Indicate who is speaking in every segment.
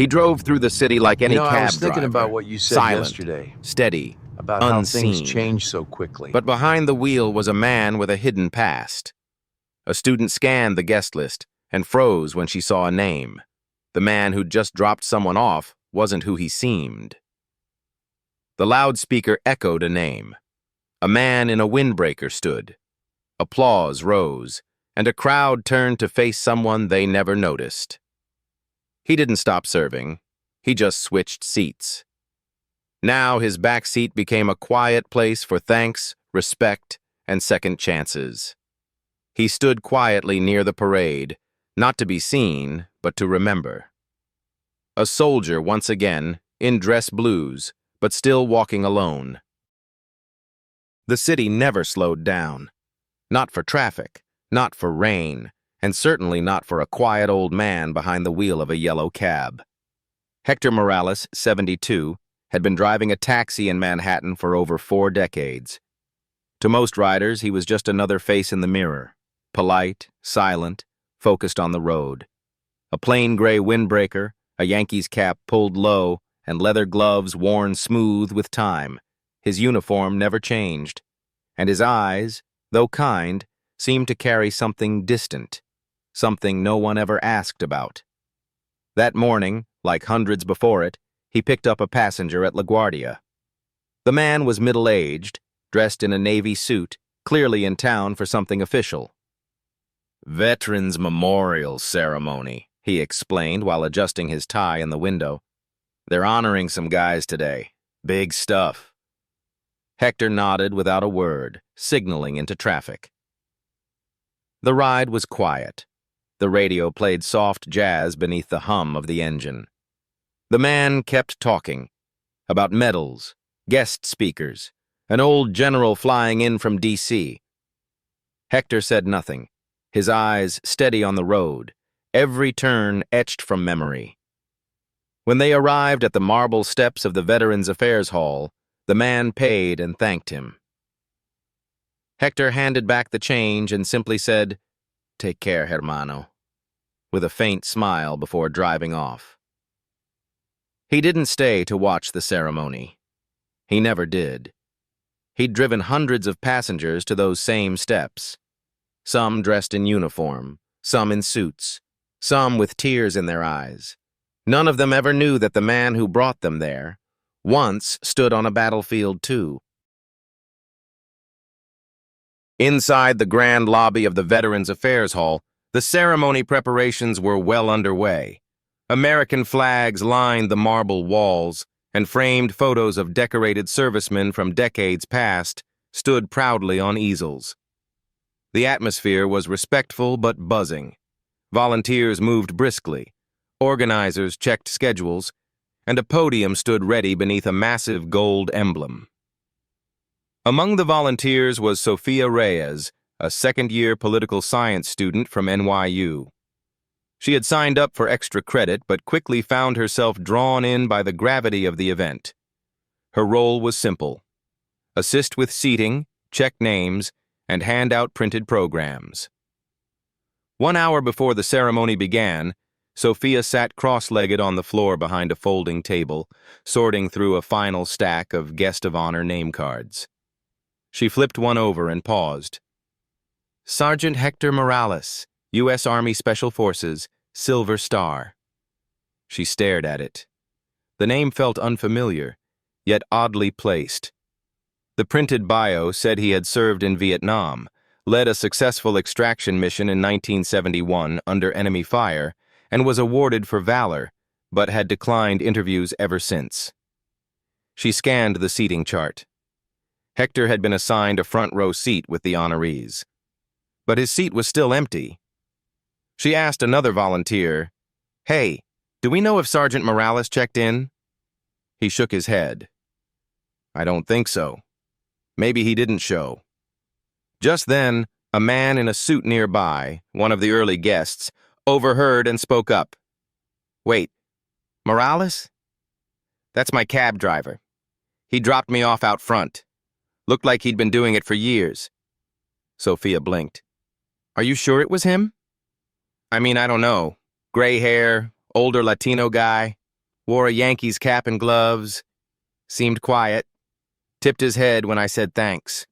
Speaker 1: He drove through the city like any cab driver.
Speaker 2: I was thinking about what you said
Speaker 1: silent,
Speaker 2: yesterday.
Speaker 1: steady,
Speaker 2: About
Speaker 1: unseen.
Speaker 2: how things change so quickly.
Speaker 1: But behind the wheel was a man with a hidden past. A student scanned the guest list and froze when she saw a name. The man who'd just dropped someone off wasn't who he seemed. The loudspeaker echoed a name. A man in a windbreaker stood. Applause rose, and a crowd turned to face someone they never noticed. He didn't stop serving. He just switched seats. Now his back seat became a quiet place for thanks, respect, and second chances. He stood quietly near the parade, not to be seen, but to remember. A soldier once again, in dress blues, but still walking alone. The city never slowed down. Not for traffic, not for rain, and certainly not for a quiet old man behind the wheel of a yellow cab. Hector Morales, 72, had been driving a taxi in Manhattan for over 4 decades. To most riders, he was just another face in the mirror, polite, silent, focused on the road. A plain gray windbreaker, a Yankees cap pulled low, and leather gloves worn smooth with time. His uniform never changed, and his eyes, though kind, seemed to carry something distant, something no one ever asked about. That morning, like hundreds before it, he picked up a passenger at LaGuardia. The man was middle-aged, dressed in a navy suit, clearly in town for something official. "Veterans Memorial Ceremony," he explained while adjusting his tie in the window. "They're honoring some guys today. Big stuff." Hector nodded without a word, signaling into traffic. The ride was quiet. The radio played soft jazz beneath the hum of the engine. The man kept talking about medals, guest speakers, an old general flying in from D.C. Hector said nothing, his eyes steady on the road, every turn etched from memory. When they arrived at the marble steps of the Veterans Affairs Hall, the man paid and thanked him. Hector handed back the change and simply said, "Take care, hermano," with a faint smile before driving off. He didn't stay to watch the ceremony. He never did. He'd driven hundreds of passengers to those same steps. Some dressed in uniform, some in suits, some with tears in their eyes. None of them ever knew that the man who brought them there once stood on a battlefield too. Inside the grand lobby of the Veterans Affairs Hall, the ceremony preparations were well underway. American flags lined the marble walls, and framed photos of decorated servicemen from decades past stood proudly on easels. The atmosphere was respectful but buzzing. Volunteers moved briskly, organizers checked schedules, and a podium stood ready beneath a massive gold emblem. Among the volunteers was Sophia Reyes, a second-year political science student from NYU. She had signed up for extra credit but quickly found herself drawn in by the gravity of the event. Her role was simple: assist with seating, check names, and hand out printed programs. 1 hour before the ceremony began, Sophia sat cross-legged on the floor behind a folding table, sorting through a final stack of guest of honor name cards. She flipped one over and paused. "Sergeant Hector Morales, U.S. Army Special Forces, Silver Star." She stared at it. The name felt unfamiliar, yet oddly placed. The printed bio said he had served in Vietnam, led a successful extraction mission in 1971 under enemy fire, and was awarded for valor, but had declined interviews ever since. She scanned the seating chart. Hector had been assigned a front-row seat with the honorees. But his seat was still empty. She asked another volunteer, "Hey, do we know if Sergeant Morales checked in?" He shook his head. "I don't think so. Maybe he didn't show." Just then, a man in a suit nearby, one of the early guests, overheard and spoke up. "Wait, Morales? That's my cab driver. He dropped me off out front. Looked like he'd been doing it for years." Sophia blinked. "Are you sure it was him?" "I mean, I don't know. Gray hair, older Latino guy." wore a Yankees cap and gloves, seemed quiet, tipped his head when I said thanks.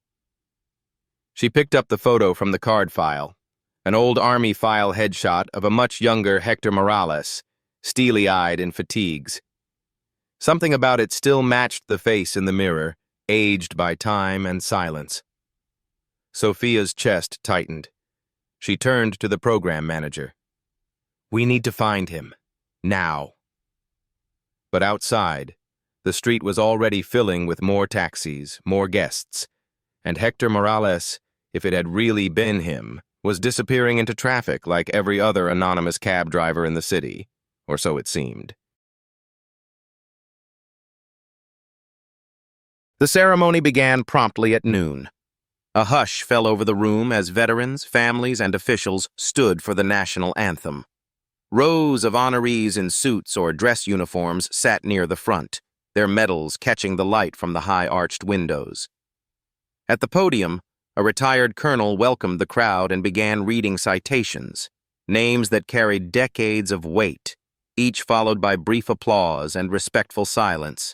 Speaker 1: She picked up the photo from the card file, an old Army file headshot of a much younger Hector Morales, steely-eyed in fatigues. Something about it still matched the face in the mirror, aged by time and silence. Sophia's chest tightened. She turned to the program manager. "We need to find him. Now." But outside, the street was already filling with more taxis, more guests, and Hector Morales, if it had really been him, was disappearing into traffic like every other anonymous cab driver in the city, or so it seemed. The ceremony began promptly at noon. A hush fell over the room as veterans, families, and officials stood for the national anthem. Rows of honorees in suits or dress uniforms sat near the front, their medals catching the light from the high-arched windows. At the podium, a retired colonel welcomed the crowd and began reading citations, names that carried decades of weight, each followed by brief applause and respectful silence.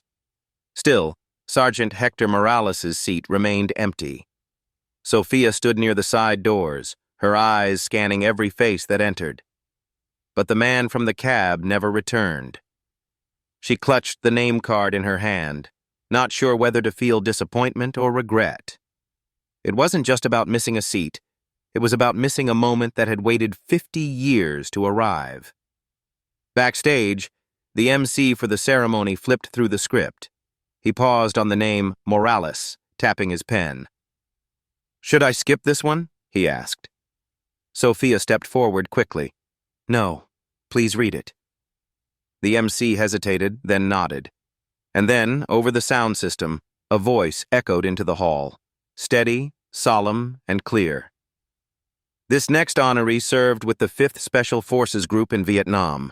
Speaker 1: Still, Sergeant Hector Morales' seat remained empty. Sophia stood near the side doors, her eyes scanning every face that entered. But the man from the cab never returned. She clutched the name card in her hand, not sure whether to feel disappointment or regret. It wasn't just about missing a seat. It was about missing a moment that had waited 50 years to arrive. Backstage, the MC for the ceremony flipped through the script. He paused on the name Morales, tapping his pen. "Should I skip this one?" he asked. Sophia stepped forward quickly. "No, please read it." The MC hesitated, then nodded. And then, over the sound system, a voice echoed into the hall, steady, solemn, and clear. This next honoree served with the 5th Special Forces Group in Vietnam.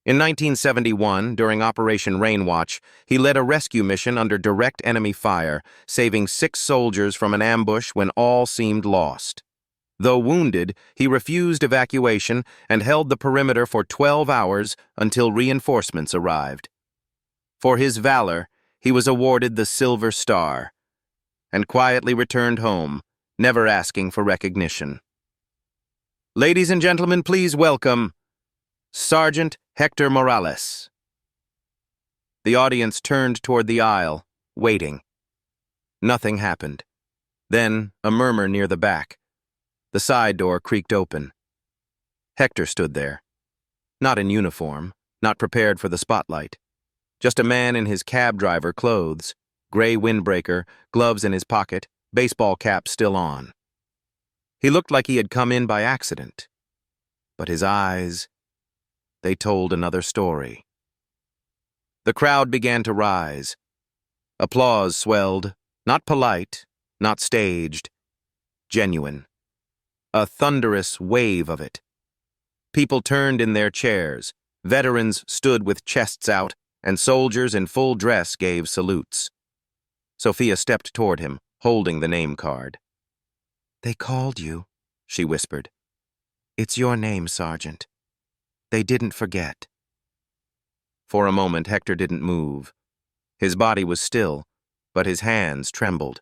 Speaker 1: In 1971, during Operation Rainwatch, he led a rescue mission under direct enemy fire, saving 6 soldiers from an ambush when all seemed lost. Though wounded, he refused evacuation and held the perimeter for 12 hours until reinforcements arrived. For his valor, he was awarded the Silver Star, and quietly returned home, never asking for recognition. Ladies and gentlemen, please welcome Sergeant Hector Morales. The audience turned toward the aisle, waiting. Nothing happened. Then, a murmur near the back. The side door creaked open. Hector stood there. Not in uniform, not prepared for the spotlight. Just a man in his cab driver clothes, gray windbreaker, gloves in his pocket, baseball cap still on. He looked like he had come in by accident. But his eyes, they told another story. The crowd began to rise. Applause swelled, not polite, not staged, genuine. A thunderous wave of it. People turned in their chairs, veterans stood with chests out, and soldiers in full dress gave salutes. Sophia stepped toward him, holding the name card. "They called you," she whispered. "It's your name, Sergeant. They didn't forget." For a moment, Hector didn't move. His body was still, but his hands trembled.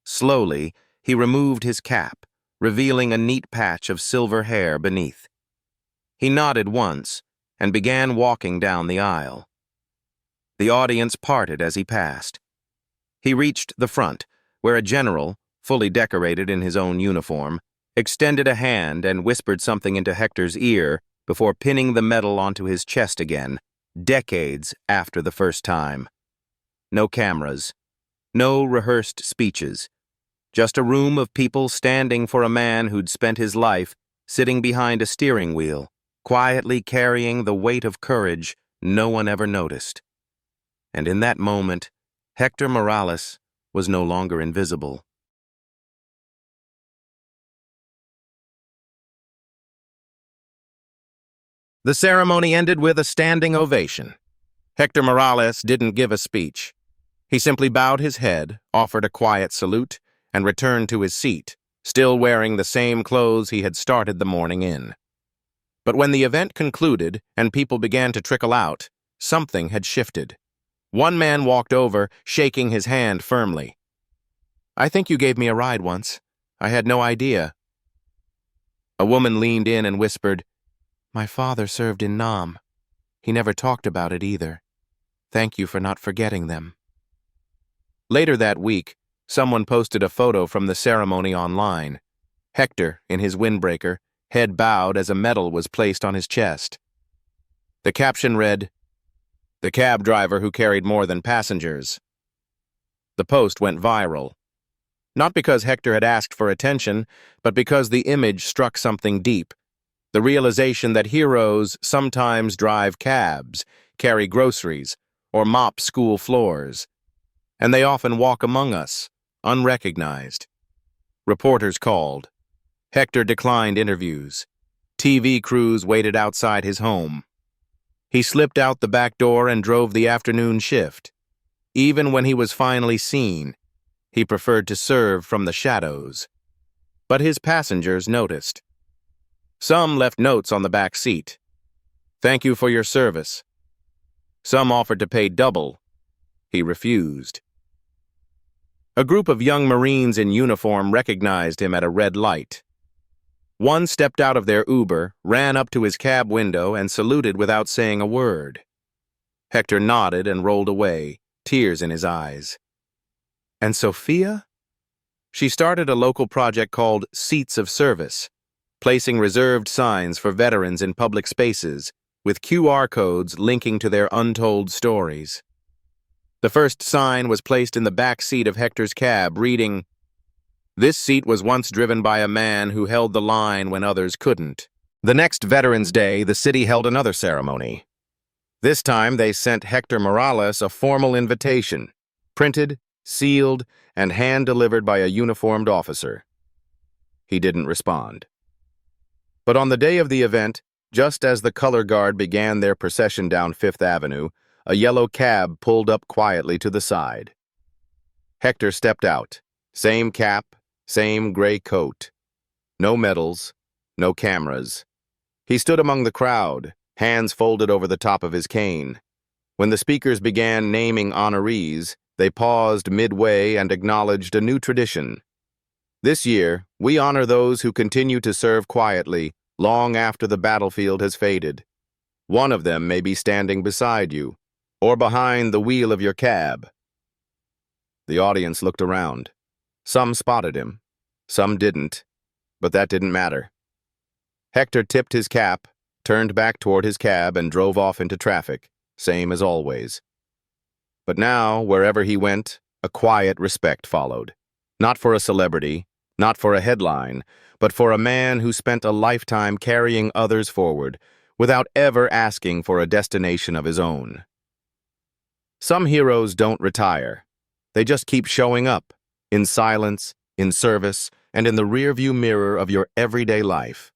Speaker 1: Slowly, he removed his cap, revealing a neat patch of silver hair beneath. He nodded once and began walking down the aisle. The audience parted as he passed. He reached the front, where a general, fully decorated in his own uniform, extended a hand and whispered something into Hector's ear before pinning the medal onto his chest again, decades after the first time. No cameras, no rehearsed speeches, just a room of people standing for a man who'd spent his life sitting behind a steering wheel, quietly carrying the weight of courage no one ever noticed. And in that moment, Hector Morales was no longer invisible. The ceremony ended with a standing ovation. Hector Morales didn't give a speech. He simply bowed his head, offered a quiet salute, and returned to his seat, still wearing the same clothes he had started the morning in. But when the event concluded and people began to trickle out, something had shifted. One man walked over, shaking his hand firmly. "I think you gave me a ride once. I had no idea." A woman leaned in and whispered, "My father served in Nam. He never talked about it either. Thank you for not forgetting them." Later that week, someone posted a photo from the ceremony online. Hector, in his windbreaker, head bowed as a medal was placed on his chest. The caption read, "The cab driver who carried more than passengers." The post went viral. Not because Hector had asked for attention, but because the image struck something deep. The realization that heroes sometimes drive cabs, carry groceries, or mop school floors. And they often walk among us, unrecognized. Reporters called. Hector declined interviews. TV crews waited outside his home. He slipped out the back door and drove the afternoon shift. Even when he was finally seen, he preferred to serve from the shadows. But his passengers noticed. Some left notes on the back seat. "Thank you for your service." Some offered to pay double. He refused. A group of young Marines in uniform recognized him at a red light. One stepped out of their Uber, ran up to his cab window, and saluted without saying a word. Hector nodded and rolled away, tears in his eyes. And Sophia? She started a local project called Seats of Service, placing reserved signs for veterans in public spaces, with QR codes linking to their untold stories. The first sign was placed in the back seat of Hector's cab, reading, "This seat was once driven by a man who held the line when others couldn't." The next Veterans Day, the city held another ceremony. This time, they sent Hector Morales a formal invitation, printed, sealed, and hand-delivered by a uniformed officer. He didn't respond. But on the day of the event, just as the color guard began their procession down Fifth Avenue, a yellow cab pulled up quietly to the side. Hector stepped out. Same cap, same gray coat. No medals, no cameras. He stood among the crowd, hands folded over the top of his cane. When the speakers began naming honorees, they paused midway and acknowledged a new tradition. This year, we honor those who continue to serve quietly, long after the battlefield has faded. One of them may be standing beside you, or behind the wheel of your cab. The audience looked around. Some spotted him, some didn't, but that didn't matter. Hector tipped his cap, turned back toward his cab, and drove off into traffic, same as always. But now, wherever he went, a quiet respect followed. Not for a celebrity, not for a headline, but for a man who spent a lifetime carrying others forward, without ever asking for a destination of his own. Some heroes don't retire. They just keep showing up, in silence, in service, and in the rearview mirror of your everyday life.